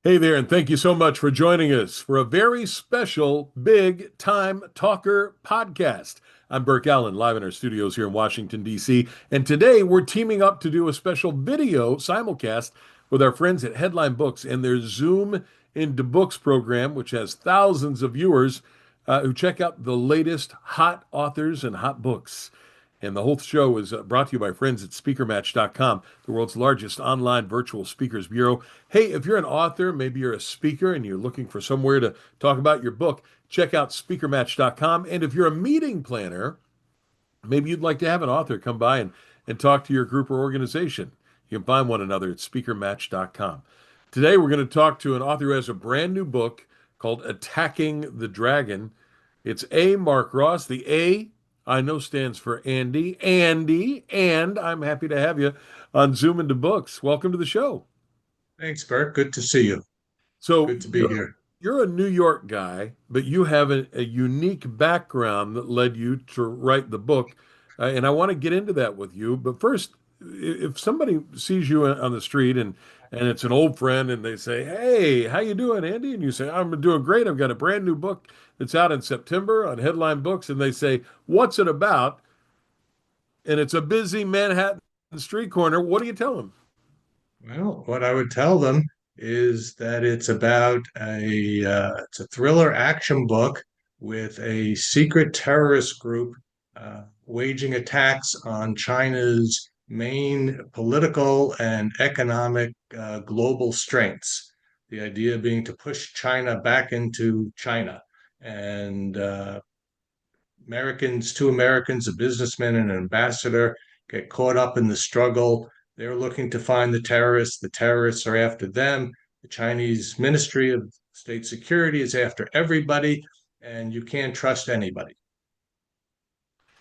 Hey there, and thank you so much for joining us for a very special Big Time Talker podcast. I'm Burke Allen, live in our studios here in Washington, D.C. And today we're teaming up to do a special video simulcast with our friends at Headline Books and their Zoom into Books program, which has thousands of viewers who check out the latest hot authors and hot books. And the whole show is brought to you by friends at speakermatch.com, the world's largest online virtual speakers bureau. Hey, if you're an author, maybe you're a speaker and you're looking for somewhere to talk about your book, check out speakermatch.com. And if you're a meeting planner, maybe you'd like to have an author come by and talk to your group or organization. You can find one another at speakermatch.com. Today, we're going to talk to an author who has a brand new book called Attacking the Dragon. It's A.Marc Ross. The A, I know, stands for Andy, and I'm happy to have you on Zoom into Books. Welcome to the show. Thanks, Bert. Good to see you. So Good to be you're here. you're a New York guy, but you have a unique background that led you to write the book, and I want to get into that with you. But first, if somebody sees you on the street and it's an old friend and they say, "Hey, how you doing, Andy?" and you say, "I'm doing great. I've got a brand new book that's out in September on Headline Books," and they say, "What's it about?" and it's a busy Manhattan street corner, what do you tell them? Well, what I would tell them is that it's about it's a thriller action book with a secret terrorist group waging attacks on China's main political and economic global strengths. The idea being to push China back into China. And two Americans, a businessman and an ambassador, get caught up in the struggle. They're looking to find the terrorists. The terrorists are after them. The Chinese Ministry of State Security is after everybody, and you can't trust anybody.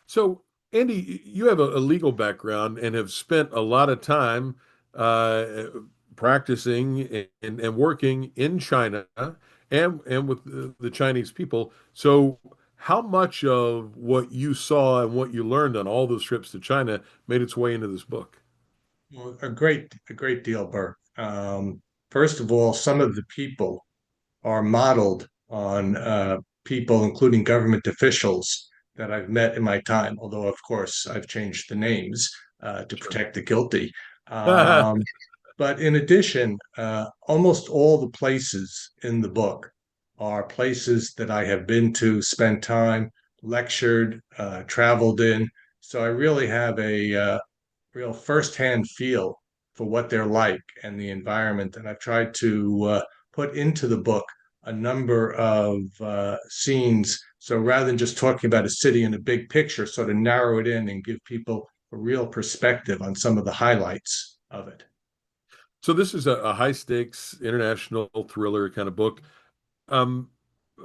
So, Andy, you have a legal background and have spent a lot of time uh, practicing and working in China and with the Chinese people. So, how much of what you saw and what you learned on all those trips to China made its way into this book? Well, a great deal, Burke. First of all, some of the people are modeled on people, including government officials that I've met in my time, although, of course, I've changed the names to Sure. protect the guilty. Um, but in addition, almost all the places in the book are places that I have been to, spent time, lectured, traveled in. So I really have a real firsthand feel for what they're like and the environment. And I've tried to put into the book a number of scenes. So rather than just talking about a city in a big picture, sort of narrow it in and give people a real perspective on some of the highlights of it. So, this is a high stakes international thriller kind of book. Um,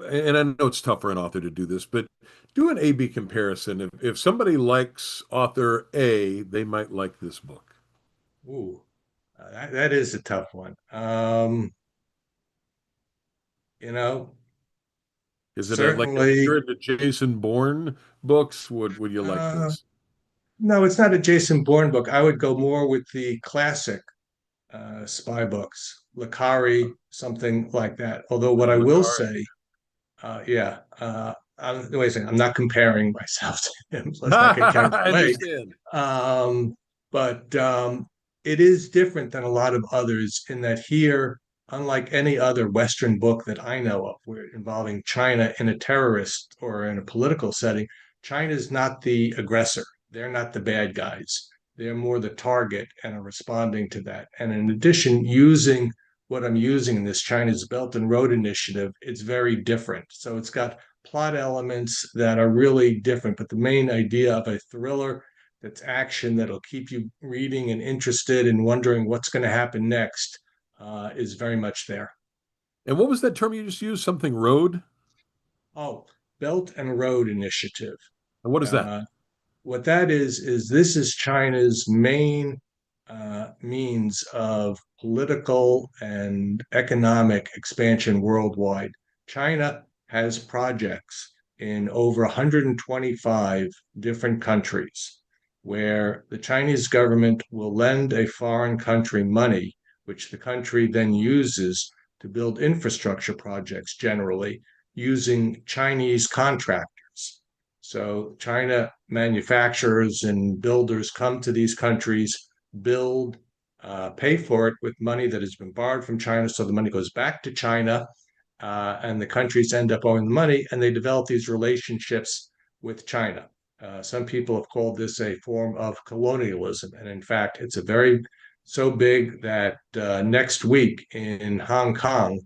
and I know it's tough for an author to do this, but do an A/B comparison. If somebody likes author A, they might like this book. Ooh, that is a tough one. You know, Is it like if certainly, you're into Jason Bourne books, would you like uh, this? no, it's not a Jason Bourne book. I would go more with the classic spy books, Lakari, something like that. Although what I Le will Carre. say, yeah, wait a second, I'm not comparing myself to him. Let's not get carried I away. understand. Um, but it is different than a lot of others in that here, unlike any other Western book that I know of, where involving China in a terrorist or in a political setting, China is not the aggressor. They're not the bad guys. They're more the target and are responding to that. And in addition, using what I'm using in this China's Belt and Road Initiative, it's very different. So it's got plot elements that are really different. But the main idea of a thriller that's action that'll keep you reading and interested and wondering what's going to happen next is very much there. And what was that term you just used? Something road? Oh, Belt and Road Initiative. And what is that? Uh, what that is this is China's main means of political and economic expansion worldwide. China has projects in over 125 different countries where the Chinese government will lend a foreign country money, which the country then uses to build infrastructure projects generally using Chinese contractors. So China manufacturers and builders come to these countries, build, pay for it with money that has been borrowed from China. So the money goes back to China, and the countries end up owing the money, and they develop these relationships with China. Some people have called this a form of colonialism, and in fact, it's a very so big that next week in Hong Kong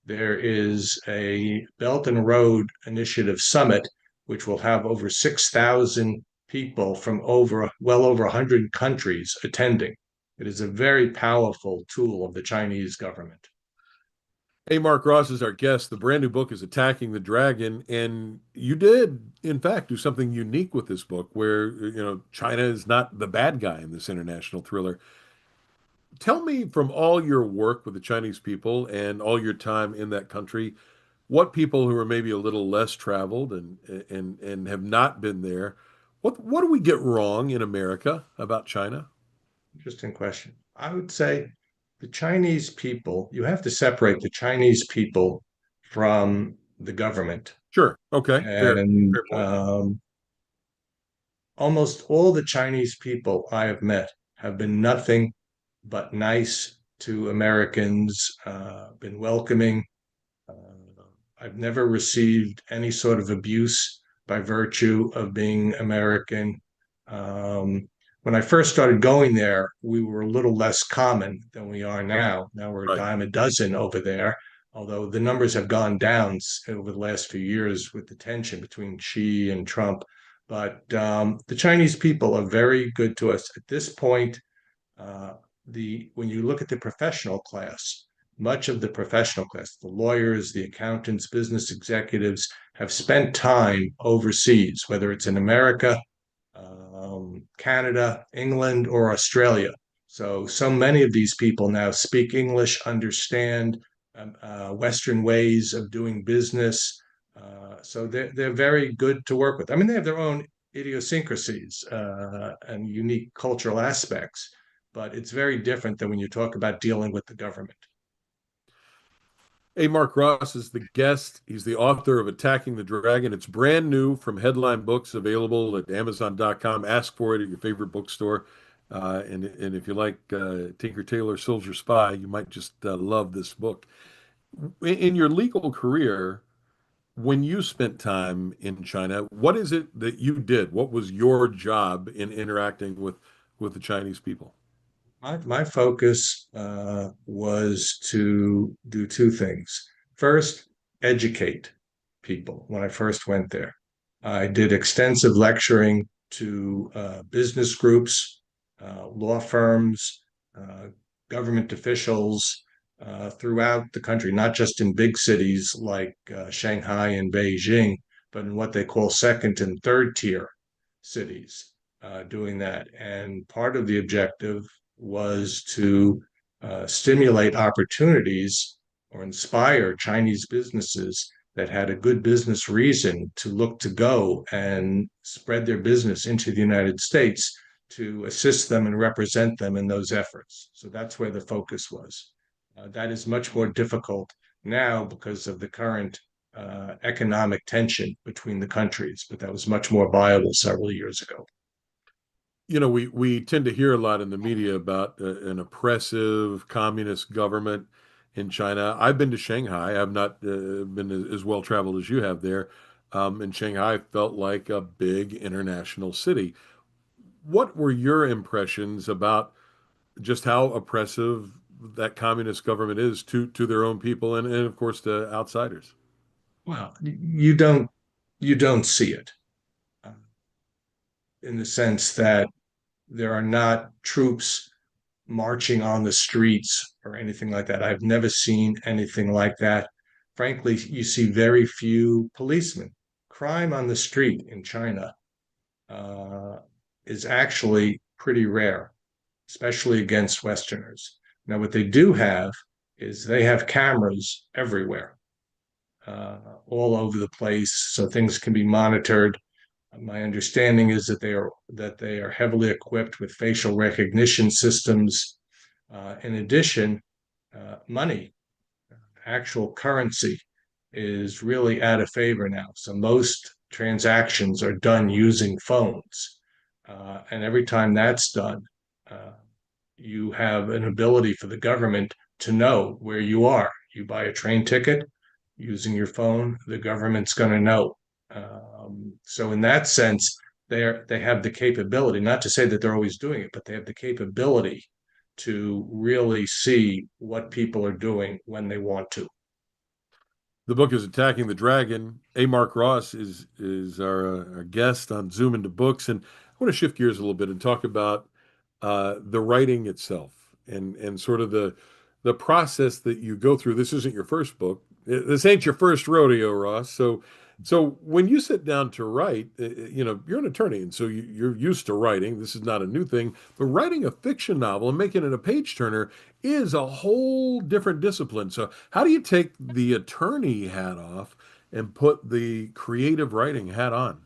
there is a Belt and Road Initiative summit, which will have over 6,000 people from well over 100 countries attending. It is a very powerful tool of the Chinese government. A.Marc Ross is our guest. The brand new book is Attacking the Dragon, and you did, in fact, do something unique with this book, where China is not the bad guy in this international thriller. Tell me, from all your work with the Chinese people and all your time in that country, what people who are maybe a little less traveled and have not been there, what do we get wrong in America about China? Interesting question. I would say the Chinese people, you have to separate the Chinese people from the government. Sure. Okay. Fair. And Fair point. almost all the Chinese people I have met have been nothing but nice to Americans, been welcoming. Uh, I've never received any sort of abuse by virtue of being American. Um, when I first started going there, we were a little less common than we are now. Now we're a Right. dime a dozen over there, although the numbers have gone down over the last few years with the tension between Xi and Trump. But the Chinese people are very good to us. At this point, uh, when you look at the professional class, much of the professional class, the lawyers, the accountants, business executives, have spent time overseas, whether it's in America, Canada, England, or Australia. So many of these people now speak English, understand Western ways of doing business. So they're very good to work with. I mean, they have their own idiosyncrasies and unique cultural aspects, but it's very different than when you talk about dealing with the government. A.Marc Ross is the guest. He's the author of Attacking the Dragon. It's brand new from Headline Books, available at Amazon.com. Ask for it at your favorite bookstore. And if you like Tinker Tailor Soldier Spy, you might just love this book. In your legal career, when you spent time in China, what is it that you did? What was your job in interacting with the Chinese people? My focus was to do two things. First, educate people when I first went there. I did extensive lecturing to business groups, law firms, uh, government officials throughout the country, not just in big cities like Shanghai and Beijing, but in what they call second and third tier cities, doing that. And part of the objective was to stimulate opportunities or inspire Chinese businesses that had a good business reason to look to go and spread their business into the United States, to assist them and represent them in those efforts. So that's where the focus was. That is much more difficult now because of the current economic tension between the countries, but that was much more viable several years ago. We tend to hear a lot in the media about an oppressive communist government in China. I've been to Shanghai. I've not been as well traveled as you have there. And Shanghai felt like a big international city. What were your impressions about just how oppressive that communist government is to their own people and of course to outsiders? Well, you don't see it in the sense that there are not troops marching on the streets or anything like that. I've never seen anything like that. Frankly, you see very few policemen. Crime on the street in China uh, is actually pretty rare, especially against Westerners. Now, what they do have is they have cameras everywhere, all over the place, so things can be monitored. My understanding is that they are heavily equipped with facial recognition systems. In addition, money actual currency is really out of favor now. So most transactions are done using phones. And every time that's done, uh, you have an ability for the government to know where you are. You buy a train ticket using your phone, the government's going to know. So in that sense, they have the capability, not to say that they're always doing it, but they have the capability to really see what people are doing when they want to. The book is Attacking the Dragon. A.Marc Ross is our guest on Zoom into Books, and I want to shift gears a little bit and talk about the writing itself and sort of the process that you go through. This isn't your first book. This ain't your first rodeo, Ross. So when you sit down to write, you're an attorney, and so you're used to writing. This is not a new thing, but writing a fiction novel and making it a page turner is a whole different discipline. So how do you take the attorney hat off and put the creative writing hat on?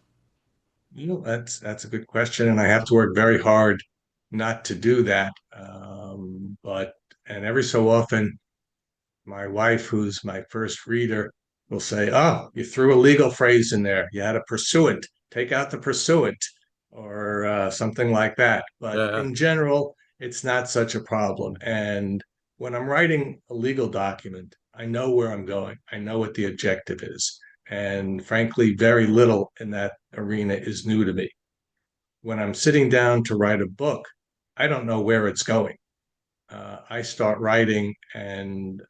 That's a good question, and I have to work very hard not to do that. But and every so often, my wife, who's my first reader, will say, "Oh, you threw a legal phrase in there. You had a pursuant. Take out the pursuant," or something like that. But Yeah. in general, it's not such a problem. And when I'm writing a legal document, I know where I'm going. I know what the objective is. And frankly, very little in that arena is new to me. When I'm sitting down to write a book, I don't know where it's going. I start writing and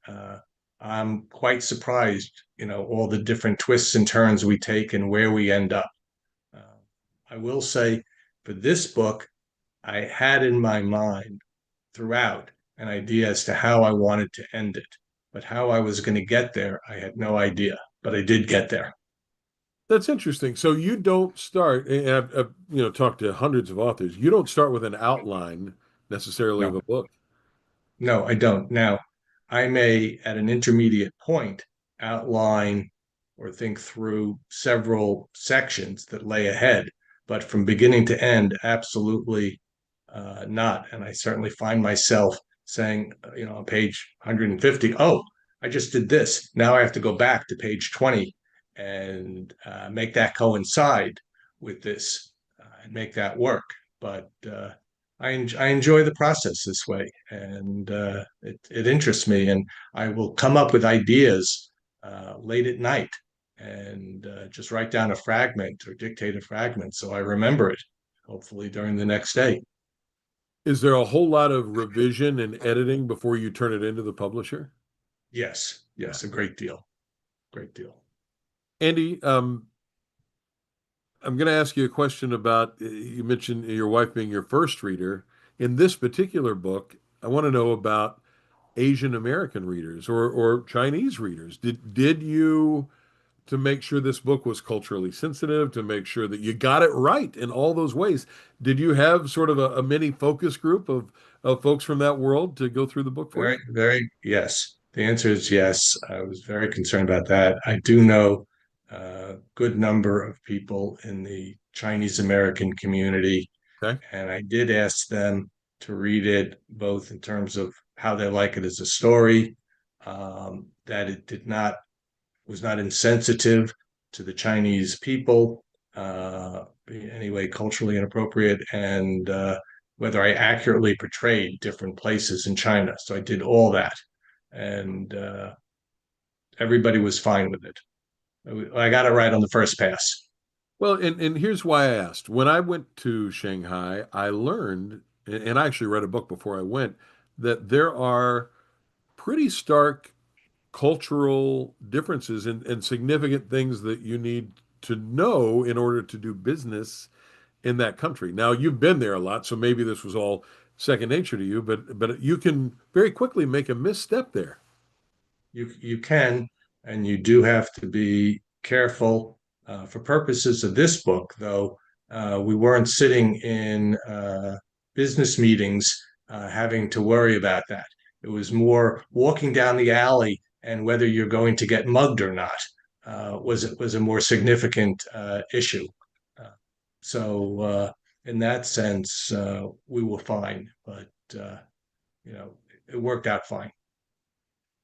I'm quite surprised, all the different twists and turns we take and where we end up. Uh, I will say for this book, I had in my mind throughout an idea as to how I wanted to end it, but how I was going to get there, I had no idea, but I did get there. That's interesting. So you don't start, and I've talked to hundreds of authors. You don't start with an outline necessarily of No, a book. no, I don't. Now, I may, at an intermediate point, outline or think through several sections that lay ahead, but from beginning to end, absolutely not. And I certainly find myself saying, on page 150, oh, I just did this. Now I have to go back to page 20 and make that coincide with this and make that work. But I enjoy the process this way, and it interests me. And I will come up with ideas late at night and just write down a fragment or dictate a fragment so I remember it, hopefully during the next day. Is there a whole lot of revision and editing before you turn it into the publisher? Yes, Yeah. yes, a great deal, great deal. Andy, I'm going to ask you a question about you mentioned your wife being your first reader. In this particular book, I want to know about Asian American readers or Chinese readers. Did you to make sure this book was culturally sensitive, to make sure that you got it right in all those ways? Did you have sort of a mini focus group of folks from that world to go through the book for you? Very, very, yes. The answer is yes. I was very concerned about that. I do know a good number of people in the Chinese American community, Okay. and I did ask them to read it both in terms of how they like it as a story, that it did not was not insensitive to the Chinese people, anyway, culturally inappropriate, and whether I accurately portrayed different places in China. So I did all that, and everybody was fine with it. I got it right on the first pass. Well, and here's why I asked. When I went to Shanghai, I learned, and I actually read a book before I went, that there are pretty stark cultural differences and significant things that you need to know in order to do business in that country. Now, you've been there a lot, so maybe this was all second nature to you, but you can very quickly make a misstep there. You can, and you do have to be careful. For purposes of this book, though, we weren't sitting in business meetings having to worry about that. It was more walking down the alley and whether you're going to get mugged or not was a more significant issue. Uh, so in that sense, we were fine, but uh, you know, it worked out fine.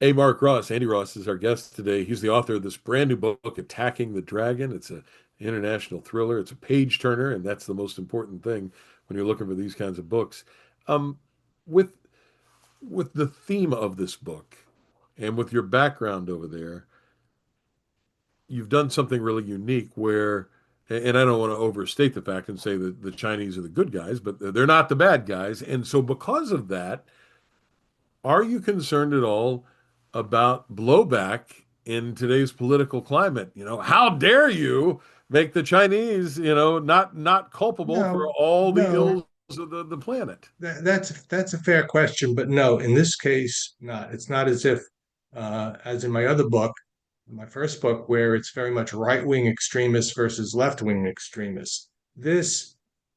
A.Marc Ross, Andy Ross, is our guest today. He's the author of this brand new book, Attacking the Dragon. It's an international thriller. It's a page turner, and that's the most important thing when you're looking for these kinds of books. Um, with with the theme of this book and with your background over there, you've done something really unique where, and I don't want to overstate the fact and say that the Chinese are the good guys, but they're not the bad guys. And so, because of that, are you concerned at all about blowback in today's political climate? How dare you make the Chinese, not culpable for No, all the no, ills of the planet? that's a fair question, but no, in this case, not. It's not as if, as in my other book, my first book, where it's very much right-wing extremists versus left-wing extremists. This,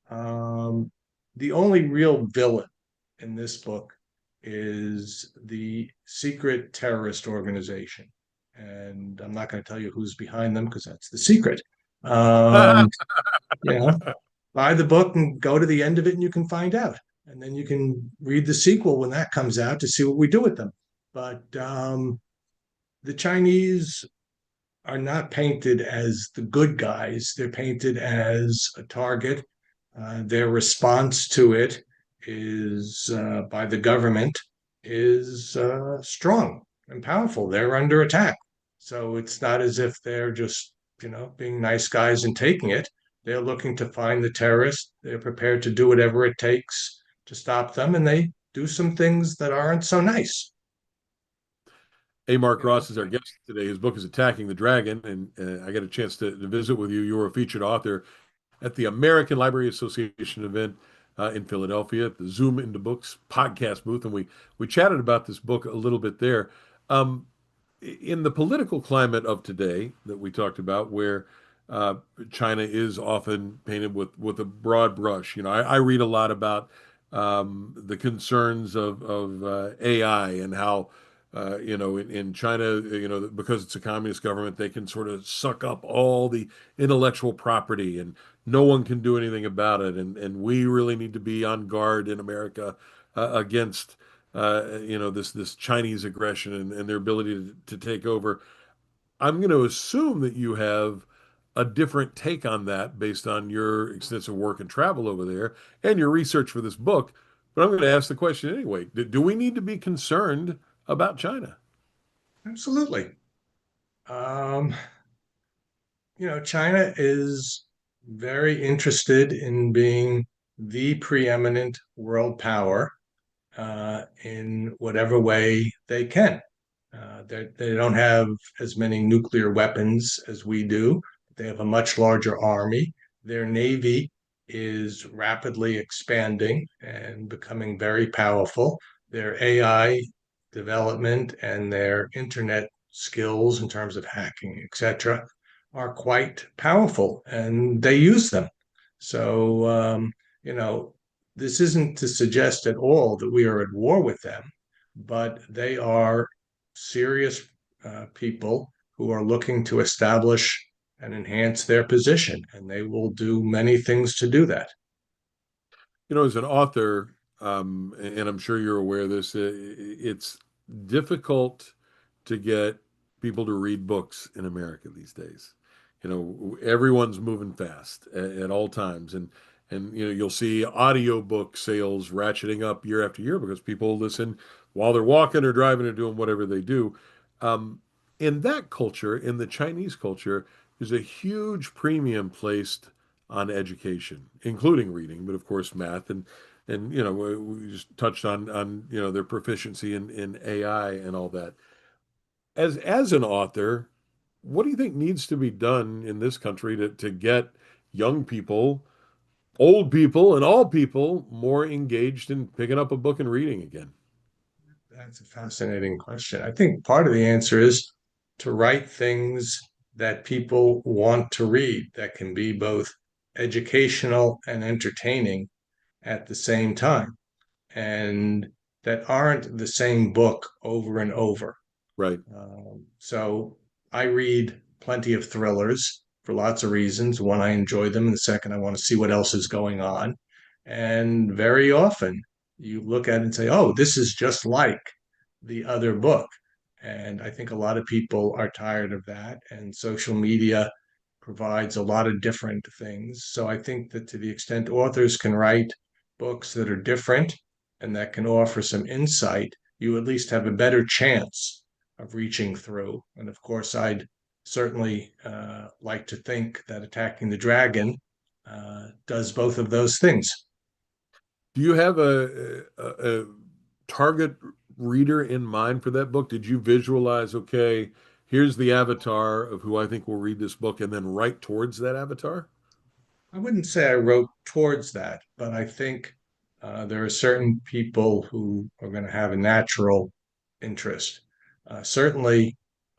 um, the only real villain in this book is the secret terrorist organization, and I'm not going to tell you who's behind them because that's the secret. Um, you know, buy the book and go to the end of it, and you can find out. And then you can read the sequel when that comes out to see what we do with them. But the Chinese are not painted as the good guys. They're painted as a target. Their response to it is by the government is strong and powerful. They're under attack. So it's not as if they're just, being nice guys and taking it. They're looking to find the terrorists. They're prepared to do whatever it takes to stop them, and they do some things that aren't so nice. A.Marc You know, Ross is our guest today. His book is Attacking the Dragon, and I got a chance to visit with you. You were a featured author at the American Library Association event in Philadelphia at the Zoom into Books podcast booth, and we chatted about this book a little bit there. Um, in the political climate of today that we talked about, where uh, China is often painted with a broad brush. I read a lot about the concerns of AI and how in China, because it's a communist government, they can sort of suck up all the intellectual property and no one can do anything about it. And we really need to be on guard in America against this Chinese aggression and their ability to take over. I'm going to assume that you have a different take on that based on your extensive work and travel over there and your research for this book. But I'm going to ask the question anyway. Do we need to be concerned about China? absolutely. Um, China is very interested in being the preeminent world power in whatever way they can. They don't have as many nuclear weapons as we do. They have a much larger army. Their navy is rapidly expanding and becoming very powerful. Their AI development and their internet skills in terms of hacking, etc., are quite powerful, and they use them. So, you know, this isn't to suggest at all that we are at war with them, but they are serious people who are looking to establish and enhance their position, and they will do many things to do that. As an author, and I'm sure you're aware of this, it's difficult to get people to read books in America these days. Everyone's moving fast at all times, and you'll see audiobook sales ratcheting up year after year because people listen while they're walking or driving or doing whatever they do. Um, in that culture, in the Chinese culture, there's a huge premium placed on education, including reading, but of course math and we just touched on their proficiency in AI and all that. As an author, what do you think needs to be done in this country to get young people, old people, and all people more engaged in picking up a book and reading again? That's a fascinating question. I think part of the answer is to write things that people want to read that can be both educational and entertaining at the same time, and that aren't the same book over and over. Right. So I read plenty of thrillers for lots of reasons. One, I enjoy them, and the second, I want to see what else is going on. And very often you look at it and say, oh, this is just like the other book. And I think a lot of people are tired of that. And social media provides a lot of different things. So I think that to the extent authors can write books that are different and that can offer some insight, you at least have a better chance of reaching through. And of course, I'd certainly like to think that Attacking the Dragon does both of those things. Do you have a target reader in mind for that book? Did you visualize, okay, here's the avatar of who I think will read this book, and then write towards that avatar? I wouldn't say I wrote towards that, but I think there are certain people who are going to have a natural interest. Certainly,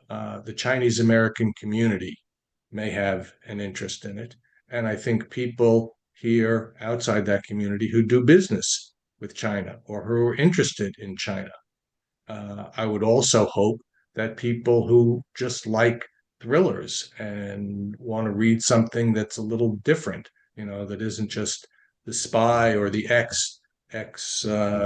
the Chinese American community may have an interest in it. And I think people here outside that community who do business with China or who are interested in China. I would also hope that people who just like thrillers and want to read something that's a little different, that isn't just the spy or the ex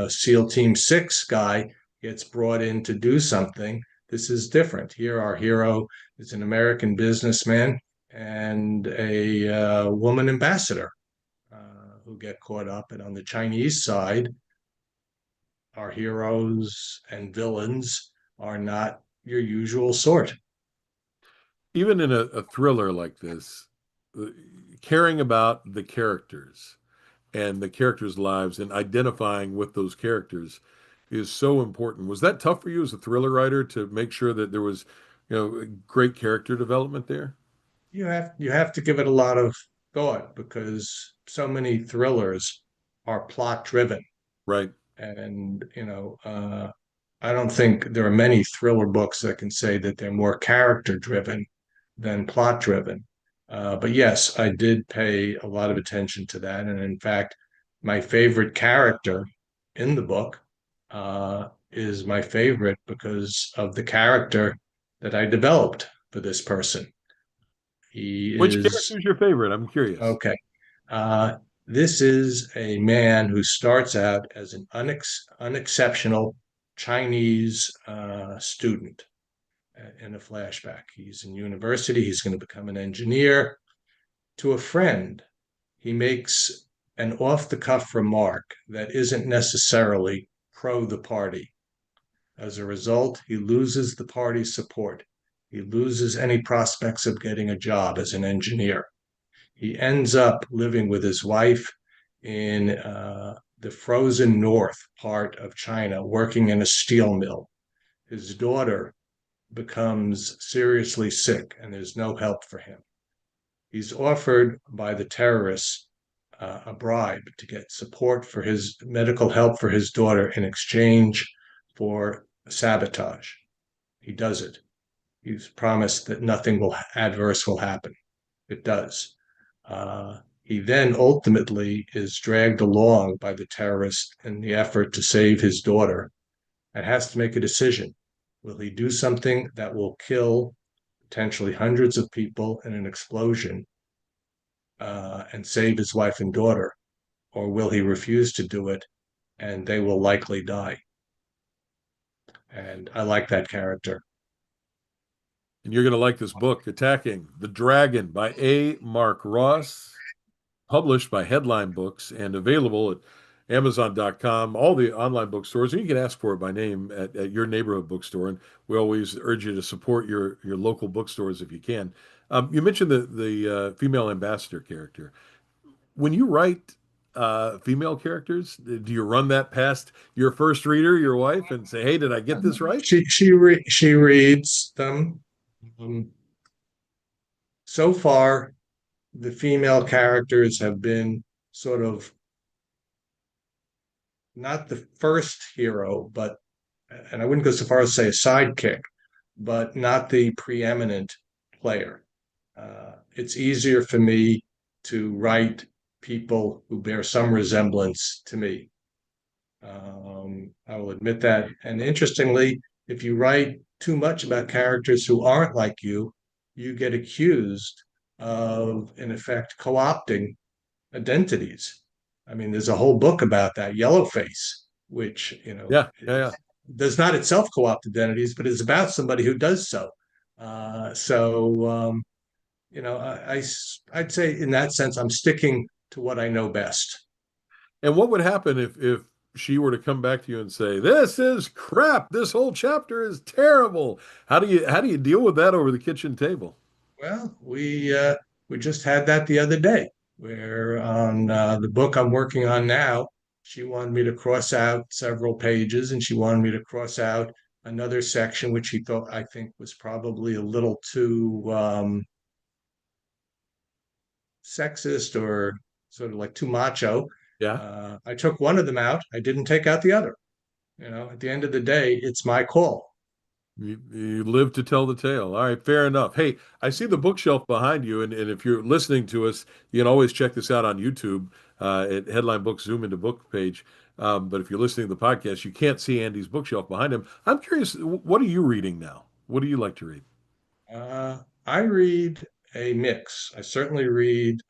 SEAL Team 6 guy gets brought in to do something. This is different. Here, our hero is an American businessman and a woman ambassador who get caught up. And on the Chinese side, our heroes and villains are not your usual sort. Even in a thriller like this, uh, caring about the characters and the characters' lives and identifying with those characters is so important. Was that tough for you as a thriller writer to make sure that there was, great character development there? You have to give it a lot of thought because so many thrillers are plot driven, Right. and I don't think there are many thriller books that can say that they're more character driven than plot driven. But yes, I did pay a lot of attention to that. And in fact, my favorite character in the book is my favorite because of the character that I developed for this person. He Which character is is your favorite? I'm curious. okay. Uh, this is a man who starts out as an unexceptional Chinese student in a flashback. He's in university, he's going to become an engineer. To a friend, he makes an off the cuff remark that isn't necessarily pro the party. As a result, he loses the party's support. He loses any prospects of getting a job as an engineer. He ends up living with his wife in the frozen north part of China, working in a steel mill. His daughter becomes seriously sick, and there's no help for him. He's offered by the terrorists a bribe to get support for his medical help for his daughter in exchange for sabotage. He does it. He's promised that nothing will adverse will happen. It does. He then ultimately is dragged along by the terrorists in the effort to save his daughter and has to make a decision. Will he do something that will kill potentially hundreds of people in an explosion and save his wife and daughter? Or will he refuse to do it and they will likely die? And I like that character. And you're going to like this book, Attacking the Dragon by A.Marc Ross, published by Headline Books and available at Amazon.com, all the online bookstores, and you can ask for it by name at your neighborhood bookstore. And we always urge you to support your local bookstores if you can. You mentioned the female ambassador character. When you write female characters, do you run that past your first reader, your wife, and say, "Hey, did I get this right?" She reads them. Um, so far, the female characters have been sort of not the first hero, but and I wouldn't go so far as to say a sidekick, but not the preeminent player. It's easier for me to write people who bear some resemblance to me. I will admit that. And interestingly, if you write too much about characters who aren't like you get accused of, in effect, co opting identities. I mean, there's a whole book about that, Yellowface, which, Yeah, yeah, yeah. does not itself co-opt identities, but is about somebody who does so. So I'd say in that sense, I'm sticking to what I know best. And what would happen if she were to come back to you and say, "This is crap. This whole chapter is terrible." How do you deal with that over the kitchen table? Well, we just had that the other day, where on the book I'm working on now, she wanted me to cross out several pages, and she wanted me to cross out another section, which she thought I think was probably a little too sexist or sort of like too macho. Yeah. I took one of them out. I didn't take out the other. At the end of the day, it's my call. You live to tell the tale. All right, fair enough. Hey, I see the bookshelf behind you, and if you're listening to us, you can always check this out on YouTube at Headline Books Zoom into Book page. But if you're listening to the podcast, you can't see Andy's bookshelf behind him. I'm curious, what are you reading now? What do you like to read? I read a mix. I certainly read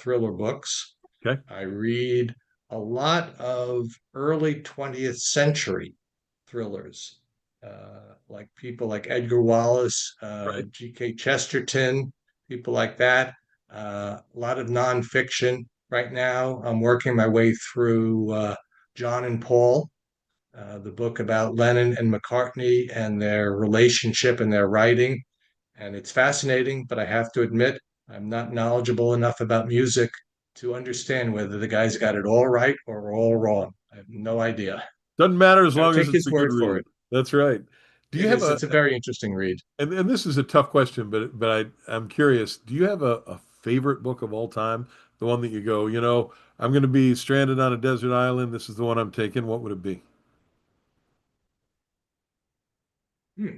thriller books. Okay, I read a lot of early 20th century thrillers, like people like Edgar Wallace, right. G.K. Chesterton, people like that. A lot of nonfiction. Right now, I'm working my way through John and Paul, the book about Lennon and McCartney and their relationship and their writing. And it's fascinating, but I have to admit, I'm not knowledgeable enough about music to understand whether the guy's got it all right or all wrong. I have no idea. Doesn't matter as Got to long as take it's his a good word for read. it. That's right. Do you It have is. a, It's a very interesting read. and this is a tough question, but I'm curious, do you have a favorite book of all time? The one that you go, I'm going to be stranded on a desert island. This is the one I'm taking. What would it be? Hmm.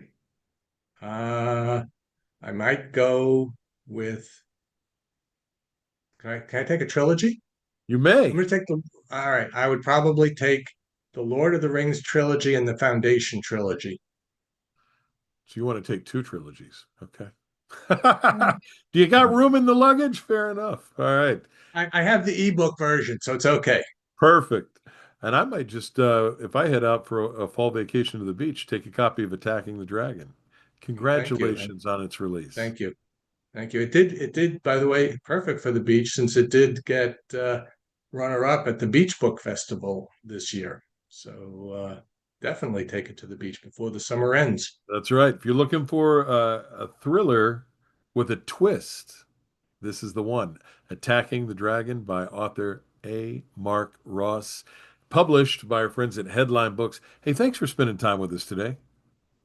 Uh, I might go with. Can I take a trilogy? You I'm may. going to take the. All right. I would probably take the Lord of the Rings trilogy and the Foundation trilogy. So you want to take two trilogies. Okay. Hmm. Do you got room in the luggage? Fair enough. All right. I have the ebook version, so it's okay. Perfect. And I might just, if I head out for a fall vacation to the beach, take a copy of Attacking the Dragon. Thank you. And Congratulations on its release. thank you. Thank you. It did, by the way, perfect for the beach since it did get runner up at the Beach Book Festival this year. So definitely take it to the beach before the summer ends. That's right. If you're looking for a thriller with a twist, this is the one. Attacking the Dragon by author A.Marc Ross, published by our friends at Headline Books. Hey, thanks for spending time with us today.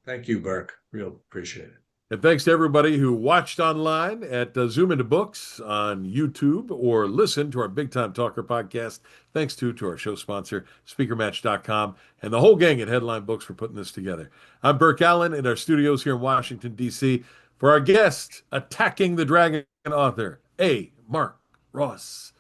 Thank you, Burke. Real appreciate it. And thanks to everybody who watched online at Zoom Into Books on YouTube or listened to our Big Time Talker podcast. Thanks to our show sponsor, SpeakerMatch.com, and the whole gang at Headline Books for putting this together. I'm Burke Allen in our studios here in Washington, D.C. for our guest, Attacking the Dragon author, A. Marc Ross.